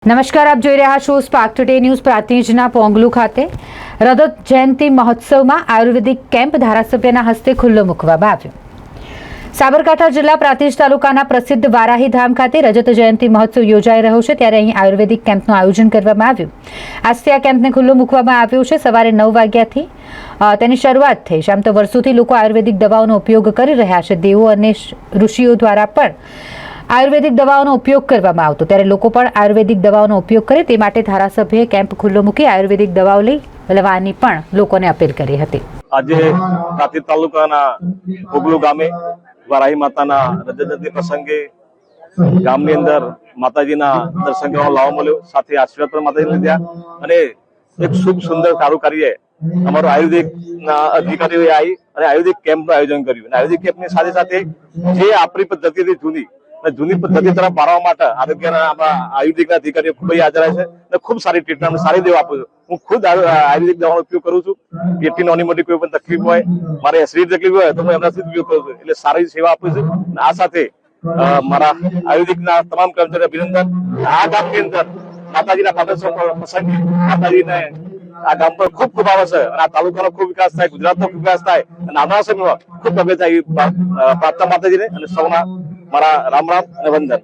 નમસ્કાર, આપ જોઈ રહ્યા છો સ્પાર્ક ટુડે ન્યૂઝ. પ્રાંતિજના પોંગલુ ખાતે રજત જયંતિ મહોત્સવમાં આયુર્વેદિક કેમ્પ ધારાસભ્યના હસ્તે ખુલ્લો મૂકવામાં આવ્યો. સાબરકાંઠા જિલ્લા પ્રાંતિજ તાલુકાના પ્રસિદ્ધ વારાહી ધામ ખાતે રજત જયંતિ મહોત્સવ યોજાઈ રહ્યો છે, ત્યારે અહીં આયુર્વેદિક કેમ્પનું આયોજન કરવામાં આવ્યું. આજથી આ કેમ્પને ખુલ્લો મૂકવામાં આવ્યો છે. સવારે 9 વાગ્યાથી તેની શરૂઆત થઈ છે. આમ તો વર્ષોથી લોકો આયુર્વેદિક દવાઓનો ઉપયોગ કરી રહ્યા છે. દેવો અને ઋષિઓ દ્વારા પણ આયુર્વેદિક દવાઓનો ઉપયોગ કરવામાં આવતો, ત્યારે લોકો પણ આયુર્વેદિક દવાઓનો ઉપયોગ કરે તે માટે ધારાસભ્યએ કેમ્પ ખુલ્લો મૂકી આયુર્વેદિક દવાઓ લેવાની પણ લોકોને અપીલ કરી હતી. આજે પ્રાંતિજ તાલુકાના પોગલુ ગામે વારાહી માતાના રજત જયંતિ પ્રસંગે ગામની અંદર માતાજીના દર્શન કરવાનો લાવો મળ્યો, સાથે આશીર્વાદ પણ માતાજી લીધા અને એક શુભ સુંદર કાર્યએ અમારો આયુર્વેદિકના અધિકારીઓએ આવી અને આયુર્વેદિક કેમ્પનું આયોજન કર્યું. આયુર્વેદિક કેમ્પની સાથે સાથે જે આપણી પદ્ધતિથી જૂની પદ્ધતિ તરફ વાળવા માટે આરોગ્યના આયુર્વેદિકના અધિકારીઓ ખૂબ જ હાજર છે અને ખૂબ સારી ટ્રીટમેન્ટ, સારી દવા આપું છું. હું ખુદ આયુર્વેદિક દવાનો ઉપયોગ કરું છું. પેટની નાની મોટી કોઈ પણ તકલીફ હોય, મારે એસિડિટી તકલીફ હોય તો હું એમનાથી ઉપયોગ કરું છું. એટલે સારી સેવા આપું છું. આ સાથે મારા આયુર્વેદિકના તમામ કર્મચારીઓ અભિનંદન. આ ગામની અંદર માતાજીના પાદર્શો પ્રસંગે માતાજીને આ ગામ પર ખૂબ ખૂબ આવે છે અને આ તાલુકાનો ખૂબ વિકાસ થાય, ગુજરાતનો વિકાસ થાય અને આવનારા સમયમાં ખૂબ પ્રગતિ થાય એવી પ્રાર્થના માતાજીને અને સૌના મારા રામ રામ અને વંદન.